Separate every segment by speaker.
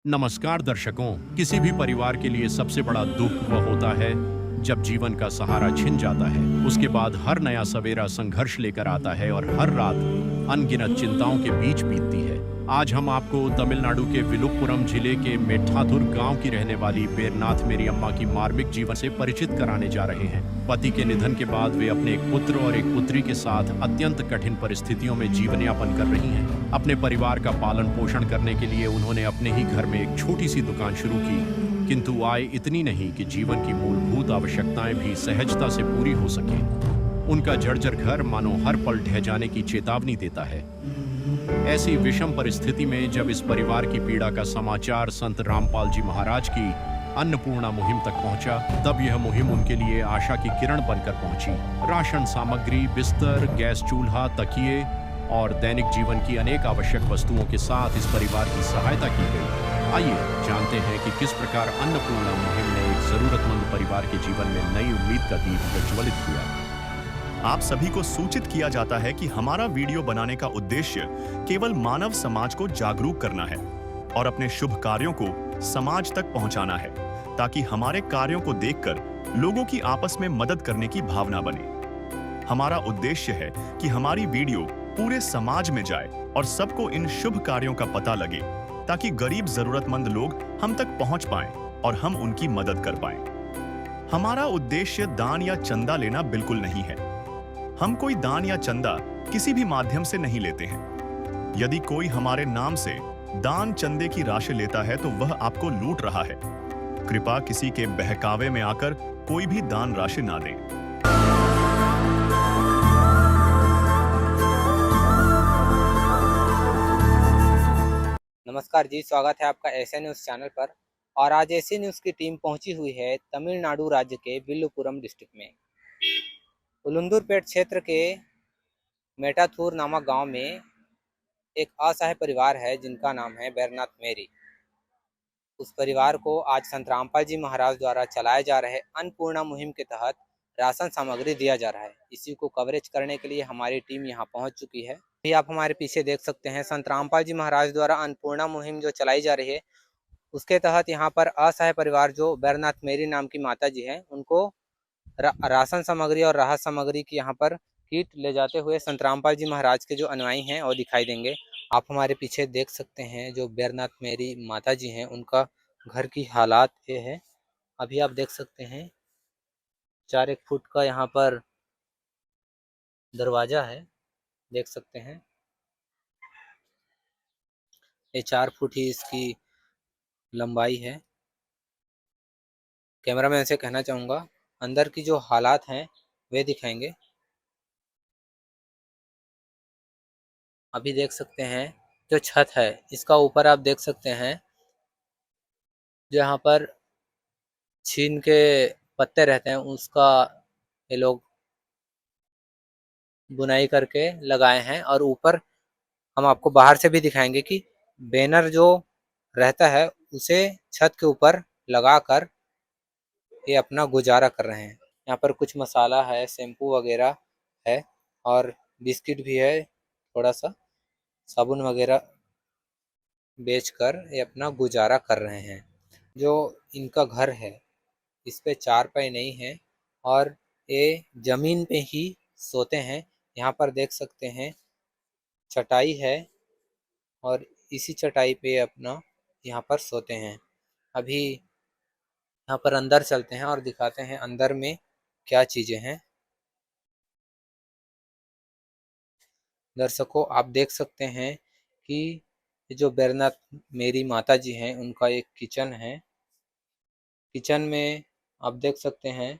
Speaker 1: नमस्कार दर्शकों। किसी भी परिवार के लिए सबसे बड़ा दुख वह होता है जब जीवन का सहारा छिन जाता है। उसके बाद हर नया सवेरा संघर्ष लेकर आता है और हर रात अनगिनत चिंताओं के बीच बीतती है। आज हम आपको तमिलनाडु के विलुपुरम जिले के मेट्ठाथुर गांव की रहने वाली बेरनाथ मेरी अम्मा की मार्मिक जीवन से परिचित कराने जा रहे हैं। पति के निधन के बाद वे अपने एक पुत्र और एक पुत्री के साथ अत्यंत कठिन परिस्थितियों में जीवन यापन कर रही हैं। अपने परिवार का पालन पोषण करने के लिए उन्होंने अपने ही घर में एक छोटी सी दुकान शुरू की, किंतु आय इतनी नहीं कि जीवन की मूलभूत आवश्यकताएं भी सहजता से पूरी हो सके। उनका जर्जर घर मानो हर पल ढह जाने की चेतावनी देता है। ऐसी विषम परिस्थिति में जब इस परिवार की पीड़ा का समाचार संत रामपाल जी महाराज की अन्नपूर्णा मुहिम तक पहुंचा, तब यह मुहिम उनके लिए आशा की किरण बनकर पहुंची। राशन सामग्री, बिस्तर, गैस चूल्हा, तकिए और दैनिक जीवन की अनेक आवश्यक वस्तुओं के साथ इस परिवार की सहायता की गई। आइए जानते हैं कि किस प्रकार अन्नपूर्णा मुहिम ने एक जरूरतमंद परिवार के जीवन में नई उम्मीद का दीप प्रज्वलित किया।
Speaker 2: आप सभी को सूचित किया जाता है कि हमारा वीडियो बनाने का उद्देश्य केवल मानव समाज को जागरूक करना है और अपने शुभ कार्यों को समाज तक पहुंचाना है, ताकि हमारे कार्यों को देखकर लोगों की आपस में मदद करने की भावना बने। हमारा उद्देश्य है कि हमारी वीडियो पूरे समाज में जाए और सबको इन शुभ कार्यों का पता लगे, ताकि गरीब जरूरतमंद लोग हम तक पहुंच पाएं और हम उनकी मदद कर पाएं। हमारा उद्देश्य दान या चंदा लेना बिल्कुल नहीं है। हम कोई दान या चंदा किसी भी माध्यम से नहीं लेते हैं। यदि कोई हमारे नाम से दान चंदे की राशि लेता है तो वह आपको लूट रहा है। कृपया किसी के बहकावे में आकर कोई भी दान राशि ना दें।
Speaker 3: नमस्कार जी, स्वागत है आपका एसए न्यूज़ चैनल पर। और आज एसए न्यूज़ की टीम पहुंची हुई है तमिलनाडु राज्य के विल्लुपुरम डिस्ट्रिक्ट में उलुंदुरपेट क्षेत्र के मेटाथूर नामक गांव में एक असहाय परिवार है जिनका नाम है बेरनाथ मेरी। उस परिवार को आज संत रामपाल जी महाराज द्वारा चलाए जा रहे अन्नपूर्णा मुहिम के तहत राशन सामग्री दिया जा रहा है। इसी को कवरेज करने के लिए हमारी टीम यहाँ पहुँच चुकी है। अभी आप हमारे पीछे देख सकते हैं संत रामपाल जी महाराज द्वारा अन्नपूर्णा मुहिम जो चलाई जा रही है, उसके तहत यहाँ पर असहाय परिवार जो बेरनाथ मेरी नाम की माता जी हैं, उनको राशन सामग्री और राहत सामग्री की यहाँ पर किट ले जाते हुए संत रामपाल जी महाराज के जो अनुयायी हैं वो दिखाई देंगे। आप हमारे पीछे देख सकते हैं जो बेरनाथ मेरी माता जी हैं, उनका घर की हालात ये है। अभी आप देख सकते हैं 4 फुट का यहाँ पर दरवाजा है, देख सकते हैं। ये 4 फुट ही इसकी लंबाई है। कैमरामैन से कहना चाहूँगा अंदर की जो हालात हैं वे दिखाएंगे। अभी देख सकते हैं जो छत है इसका ऊपर आप देख सकते हैं जो यहाँ पर छीन के पत्ते रहते हैं उसका ये लोग बुनाई करके लगाए हैं। और ऊपर हम आपको बाहर से भी दिखाएंगे कि बैनर जो रहता है उसे छत के ऊपर लगाकर ये अपना गुजारा कर रहे हैं। यहाँ पर कुछ मसाला है, शैम्पू वगैरह है और बिस्किट भी है, थोड़ा सा साबुन वगैरह बेचकर ये अपना गुजारा कर रहे हैं। जो इनका घर है इस पे चारपाई नहीं है और ये जमीन पे ही सोते हैं। यहाँ पर देख सकते हैं चटाई है और इसी चटाई पे अपना यहाँ पर सोते हैं। अभी यहाँ पर अंदर चलते हैं और दिखाते हैं अंदर में क्या चीजें हैं। दर्शकों आप देख सकते हैं कि जो बेरनाथ मेरी माता जी हैं उनका एक किचन है। किचन में आप देख सकते हैं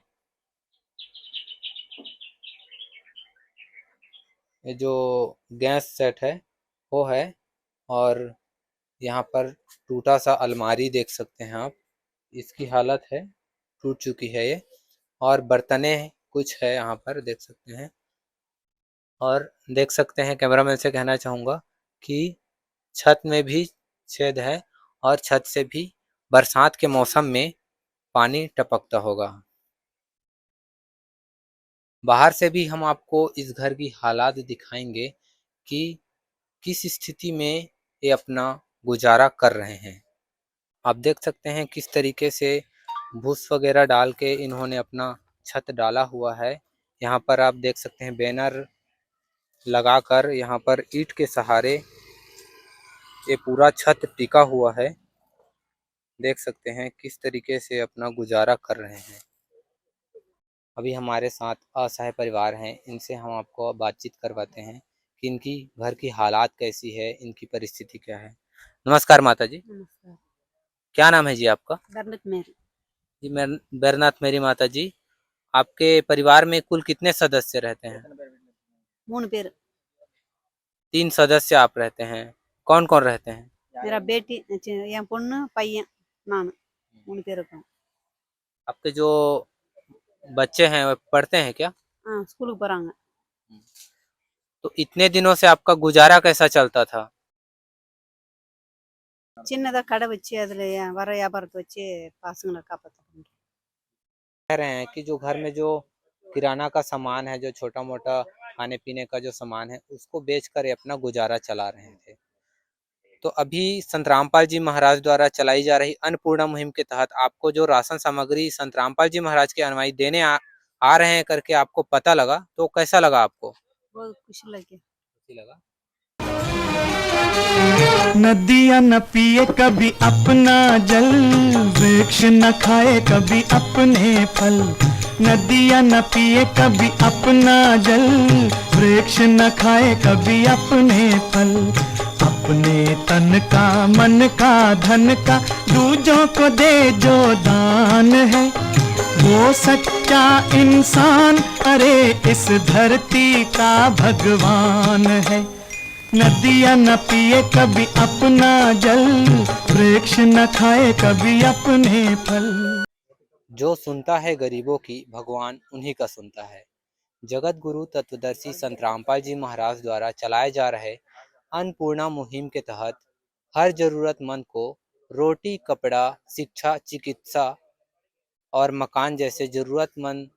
Speaker 3: ये जो गैस सेट है वो है और यहाँ पर टूटा सा अलमारी देख सकते हैं आप, इसकी हालत है टूट चुकी है ये। और बर्तने कुछ है यहाँ पर देख सकते हैं। और देख सकते हैं कैमरामैन से कहना चाहूँगा कि छत में भी छेद है और छत से भी बरसात के मौसम में पानी टपकता होगा। बाहर से भी हम आपको इस घर की हालात दिखाएंगे कि किस स्थिति में ये अपना गुजारा कर रहे हैं। आप देख सकते हैं किस तरीके से भूस वगैरह डाल के इन्होंने अपना छत डाला हुआ है। यहाँ पर आप देख सकते हैं बैनर लगाकर यहाँ पर ईंट के सहारे ये पूरा छत टिका हुआ है। देख सकते हैं किस तरीके से अपना गुजारा कर रहे हैं। अभी हमारे साथ असहाय परिवार हैं, इनसे हम आपको बातचीत करवाते हैं कि इनकी घर की हालात कैसी है, इनकी परिस्थिति क्या है। नमस्कार माता जी,
Speaker 4: नमस्कार।
Speaker 3: क्या नाम है जी आपका?
Speaker 4: बरनत मेरी
Speaker 3: जी मैं बैरनाथ मेरी माता जी। आपके परिवार में कुल कितने सदस्य रहते हैं?
Speaker 4: 3 பேர்
Speaker 3: 3 सदस्य आप रहते हैं। कौन कौन रहते हैं?
Speaker 4: मेरा बेटी என் பொண்ணு பையன் நானு 3 பேர் இருக்கோம்
Speaker 3: आपके जो बच्चे हैं वो पढ़ते हैं क्या?
Speaker 4: ஸ்கூலுக்கு போறாங்க
Speaker 3: तो इतने दिनों से आपका गुजारा कैसा चलता था?
Speaker 4: சின்னதா கடை வச்சு அதுல வர வியாபாரத்தை வச்சு பசங்களை காப்பாற்ற
Speaker 3: कह रहे हैं कि जो घर में जो किराना का सामान है, जो छोटा मोटा खाने पीने का जो सामान है, उसको बेचकर ये अपना गुजारा चला रहे थे। तो अभी संत रामपाल जी महाराज द्वारा चलाई जा रही अन्नपूर्णा मुहिम के तहत आपको जो राशन सामग्री संत रामपाल जी महाराज के अनुयायी देने आ रहे हैं करके आपको पता लगा, तो कैसा लगा आपको?
Speaker 4: बहुत खुशी लगी
Speaker 3: खुशी लगा।
Speaker 5: नदियाँ न पिए कभी अपना जल, वृक्ष न खाए कभी अपने फल। नदियाँ न पिए कभी अपना जल, वृक्ष न खाए कभी अपने फल। अपने तन का मन का धन का दूजों को दे जो दान है, वो सच्चा इंसान अरे इस धरती का भगवान है। नदियाँ न पिए कभी अपना जल, वृक्ष न खाए कभी अपने फल।
Speaker 3: जो सुनता है गरीबों की, भगवान उन्हीं का सुनता है। जगत गुरु तत्वदर्शी संत रामपाल जी महाराज द्वारा चलाए जा रहे अन्नपूर्णा मुहिम के तहत हर जरूरतमंद को रोटी, कपड़ा, शिक्षा, चिकित्सा और मकान जैसे जरूरतमंद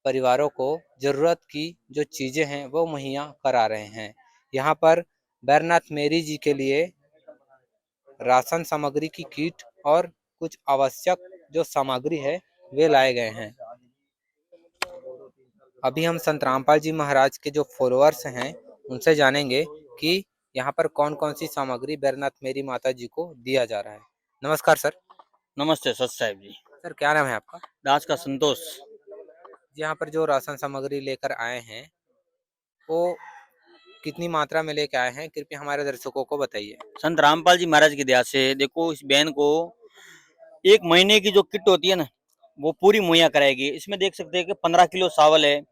Speaker 3: परिवारों को जरूरत की जो चीज़ें हैं वो मुहैया करा रहे हैं। यहाँ पर बैरनाथ मेरी जी के लिए राशन सामग्री की किट और कुछ आवश्यक जो सामग्री है वे लाए गए हैं। अभी हम संत रामपाल जी महाराज के जो फॉलोअर्स हैं उनसे जानेंगे कि यहाँ पर कौन कौन सी सामग्री बैरनाथ मेरी माता जी को दिया जा रहा है। नमस्कार सर।
Speaker 6: नमस्ते सत साहब जी।
Speaker 3: सर क्या नाम है आपका?
Speaker 6: दास का संतोष।
Speaker 3: यहाँ पर जो राशन सामग्री लेकर आए हैं वो कितनी मात्रा में लेकर आए हैं, कृपया हमारे दर्शकों को बताइए।
Speaker 6: संत रामपाल जी महाराज की दया से देखो इस बहन को 1 महीने की जो किट होती है ना वो पूरी मुहैया कराएगी। इसमें देख सकते हैं कि 15 किलो चावल है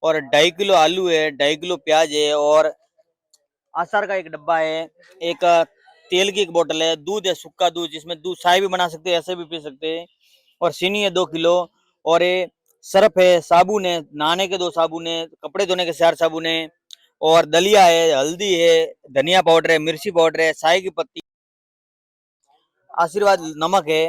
Speaker 6: और 2.5 किलो आलू है, 2.5 किलो प्याज है और आचार का एक डब्बा है, एक तेल की एक बोतल है, दूध है, सूखा दूध जिसमें दूध चाय भी बना सकते हैं, ऐसे भी पी सकते हैं और चीनी है 2 किलो और ये सर्फ है, साबुन है, नहाने के 2 साबुन है, कपड़े धोने के 4 साबुन है और दलिया है, हल्दी है, धनिया पाउडर है, मिर्ची पाउडर है, चाय की पत्ती, आशीर्वाद नमक है,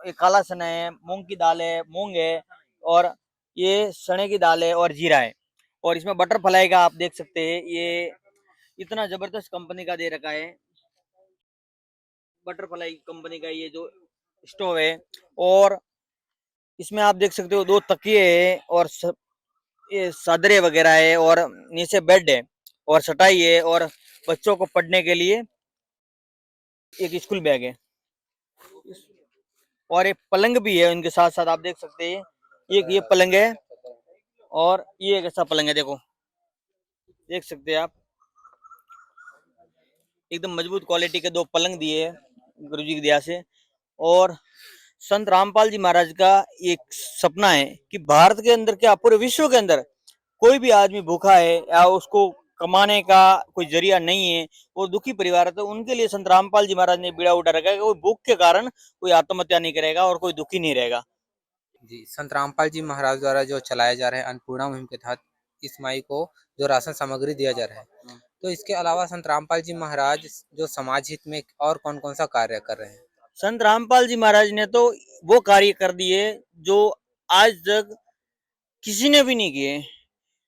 Speaker 6: ये काला चना है, मूंग की दाल है, मूंग है और ये चने की दाल है और जीरा है और इसमें बटर फ्लाई का आप देख सकते हैं। ये इतना जबरदस्त कंपनी का दे रखा है, बटरफ्लाई कंपनी का ये जो स्टोव है और इसमें आप देख सकते हो 2 तकिए है और ये चादरें वगैरह है और नीचे बेड है और चटाई है और बच्चों को पढ़ने के लिए एक स्कूल बैग है और एक पलंग भी है उनके साथ साथ। आप देख सकते हैं एक ये पलंग है और ये एक ऐसा पलंग है, देखो देख सकते हैं आप, एकदम मजबूत क्वालिटी के 2 पलंग दिए है गुरु जी की दया से। और संत रामपाल जी महाराज का एक सपना है कि भारत के अंदर क्या पूरे विश्व के अंदर कोई भी आदमी भूखा है या उसको कमाने का कोई जरिया नहीं है और दुखी परिवार है तो उनके लिए संत रामपाल जी महाराज ने बीड़ा उठा रखा है कि कोई भूख के कारण कोई आत्महत्या नहीं करेगा और कोई दुखी नहीं रहेगा।
Speaker 3: जी, संत रामपाल जी महाराज द्वारा जो चलाए जा रहे हैं अन्नपूर्णा मुहिम के तहत इस माई को जो राशन सामग्री दिया जा रहा है, तो इसके अलावा संत रामपाल जी महाराज जो समाज हित में और कौन कौन सा कार्य कर रहे हैं?
Speaker 6: संत रामपाल जी महाराज ने तो वो कार्य कर दिए जो आज तक किसी ने भी नहीं किए।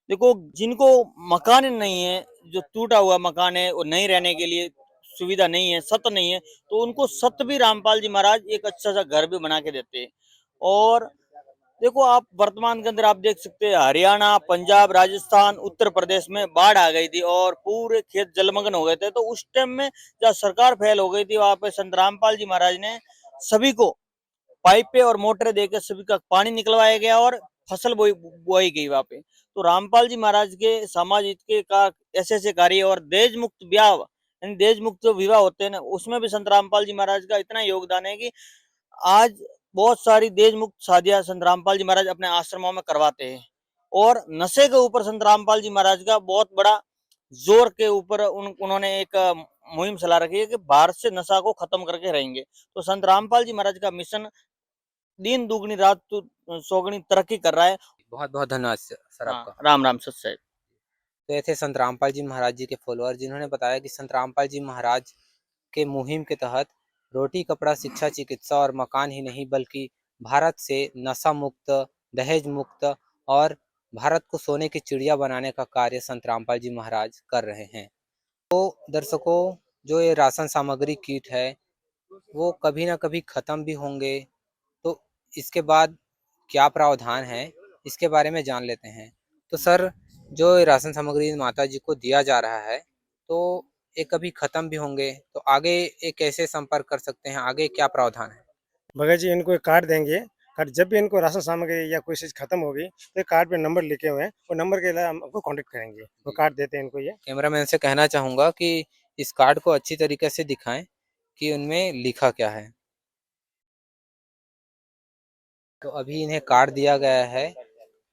Speaker 6: देखो जिनको मकान नहीं है, जो टूटा हुआ मकान है और नहीं रहने के लिए सुविधा नहीं है, सत नहीं है, तो उनको सत भी रामपाल जी महाराज एक अच्छा सा घर भी बना के देते हैं। और देखो आप वर्तमान के अंदर आप देख सकते हैं हरियाणा, पंजाब, राजस्थान, उत्तर प्रदेश में बाढ़ आ गई थी और पूरे खेत जलमग्न हो गए थे। तो उस टाइम में जब सरकार फेल हो गई थी, वहां पे संत रामपाल जी महाराज ने सभी को पाइपें और मोटरें देकर सभी का पानी निकलवाया गया और फसल बोई गई वहां पे। तो रामपाल जी महाराज के समाज हित के का ऐसे कार्य और देश मुक्त ब्याह यानी देश मुक्त जो विवाह होते हैं ना, उसमें भी संत रामपाल जी महाराज का इतना योगदान है कि आज बहुत सारी देश मुक्त शादियां संत रामपाल जी महाराज अपने आश्रमों में करवाते हैं। और नशे के ऊपर संत रामपाल जी महाराज का बहुत बड़ा जोर के ऊपर उन्होंने एक मुहिम चला रखी है कि भारत से नशा को खत्म करके रहेंगे। तो संत रामपाल जी महाराज का मिशन दिन दुगनी रात सौगुनी तरक्की कर रहा है।
Speaker 3: बहुत बहुत धन्यवाद सर आपका।
Speaker 6: राम राम सत साहिब।
Speaker 3: तो ये थे संत रामपाल जी महाराज जी के फॉलोअर, जिन्होंने बताया कि संत रामपाल जी महाराज के मुहिम के तहत रोटी, कपड़ा, शिक्षा, चिकित्सा और मकान ही नहीं बल्कि भारत से नशा मुक्त, दहेज मुक्त और भारत को सोने की चिड़िया बनाने का कार्य संत रामपाल जी महाराज कर रहे हैं। तो दर्शकों, जो ये राशन सामग्री किट है वो कभी ना कभी ख़त्म भी होंगे, तो इसके बाद क्या प्रावधान है इसके बारे में जान लेते हैं। तो सर, जो ये राशन सामग्री माता जी को दिया जा रहा है तो ये कभी ख़त्म भी होंगे, तो आगे ये कैसे संपर्क कर सकते हैं, आगे क्या प्रावधान है?
Speaker 7: भगत जी इनको एक कार्ड देंगे, कार्ड जब भी इनको राशन सामग्री या कोई चीज़ खत्म होगी तो कार्ड पे नंबर लिखे हुए हैं, वो नंबर के लिए हम आपको कांटेक्ट करेंगे। वो कार्ड देते हैं इनको। ये
Speaker 3: कैमरामैन से कहना चाहूँगा कि इस कार्ड को अच्छी तरीके से दिखाएं कि उनमें लिखा क्या है। तो अभी इन्हें कार्ड दिया गया है,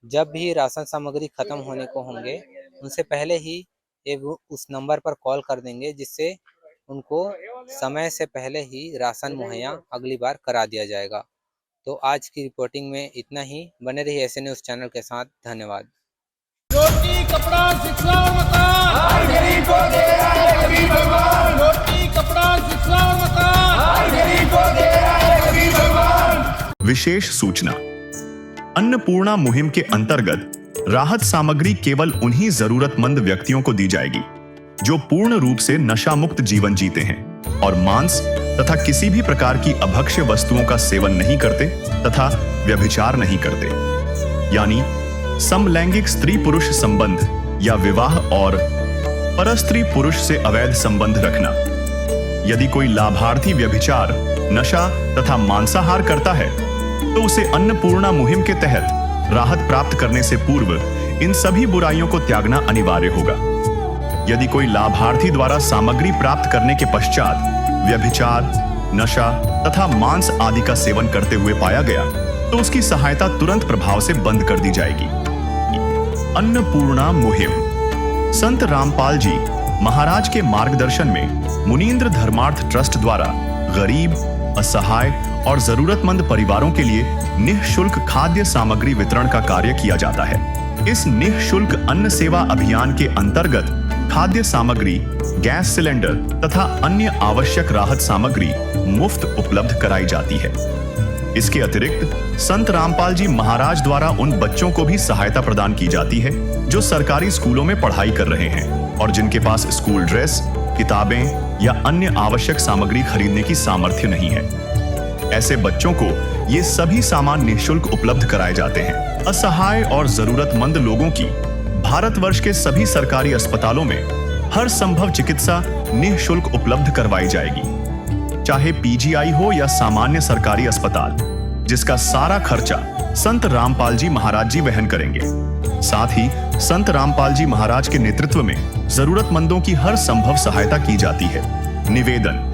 Speaker 3: जब भी राशन सामग्री खत्म होने को होंगे उनसे पहले ही ये उस नंबर पर कॉल कर देंगे, जिससे उनको समय से पहले ही राशन मुहैया अगली बार करा दिया जाएगा। तो आज की रिपोर्टिंग में इतना ही। बने रहिए ऐसे न्यूज़ चैनल के साथ। धन्यवाद।
Speaker 8: रोटी, कपड़ा, शिक्षा और मकान, हर गरीब को दे रहा है कभी भगवान। रोटी, कपड़ा, शिक्षा और मकान, हर गरीब को दे रहा है कभी भगवान।
Speaker 2: विशेष सूचना, अन्नपूर्णा मुहिम के अंतर्गत राहत सामग्री केवल उन्हीं जरूरतमंद व्यक्तियों को दी जाएगी जो पूर्ण रूप से नशा मुक्त जीवन जीते हैं और मांस तथा किसी भी प्रकार की अभक्ष्य वस्तुओं का सेवन नहीं करते तथा व्यभिचार नहीं करते, यानी समलैंगिक स्त्री पुरुष संबंध या विवाह और परस्त्री पुरुष से अवैध संबंध रखना। यदि कोई लाभार्थी व्यभिचार, नशा तथा मांसाहार करता है तो उसे अन्नपूर्णा मुहिम के तहत राहत प्राप्त करने से पूर्व इन सभी बुराइयों को त्यागना अनिवार्य होगा। यदि कोई लाभार्थी द्वारा सामग्री प्राप्त करने के पश्चात व्यभिचार, नशा तथा मांस आदि का सेवन करते हुए पाया गया तो उसकी सहायता तुरंत प्रभाव से बंद कर दी जाएगी। अन्नपूर्णा मुहिम संत रामपाल जी महाराज के मार्गदर्शन में मुनींद्र धर्मार्थ ट्रस्ट द्वारा गरीब, असहाय और जरूरतमंद परिवारों के लिए निःशुल्क खाद्य सामग्री वितरण का कार्य किया जाता है। इस निःशुल्क अन्न सेवा अभियान के अंतर्गत खाद्य सामग्री, गैस सिलेंडर तथा अन्य आवश्यक राहत सामग्री मुफ्त उपलब्ध कराई जाती है। इसके अतिरिक्त संत रामपाल जी महाराज द्वारा उन बच्चों को भी सहायता प्रदान की जाती है जो सरकारी स्कूलों में पढ़ाई कर रहे हैं और जिनके पास स्कूल ड्रेस, किताबें या अन्य आवश्यक सामग्री खरीदने की सामर्थ्य नहीं है। ऐसे बच्चों को ये सभी सामान निःशुल्क उपलब्ध कराए जाते हैं। असहाय और जरूरतमंद लोगों की भारतवर्ष के सभी सरकारी अस्पतालों में हर संभव चिकित्सा निःशुल्क उपलब्ध करवाई जाएगी, चाहे पीजीआई हो या सामान्य सरकारी अस्पताल, जिसका सारा खर्चा संत रामपाल जी महाराज जी वहन करेंगे। साथ ही संत रामपाल जी महाराज के नेतृत्व में जरूरतमंदों की हर संभव सहायता की जाती है। निवेदन,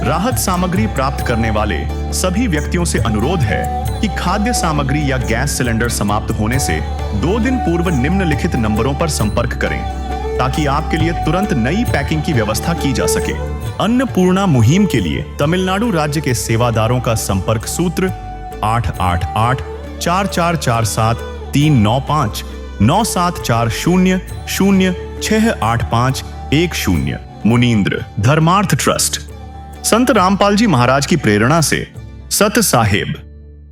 Speaker 2: राहत सामग्री प्राप्त करने वाले सभी व्यक्तियों से अनुरोध है कि खाद्य सामग्री या गैस सिलेंडर समाप्त होने से 2 दिन पूर्व निम्नलिखित नंबरों पर संपर्क करें ताकि आपके लिए तुरंत नई पैकिंग की व्यवस्था की जा सके। अन्नपूर्णा मुहिम के लिए तमिलनाडु राज्य के सेवादारों का संपर्क सूत्र 888-4447-395 9740068510। मुनींद्र धर्मार्थ ट्रस्ट। संत रामपाल जी महाराज की प्रेरणा से सत साहेब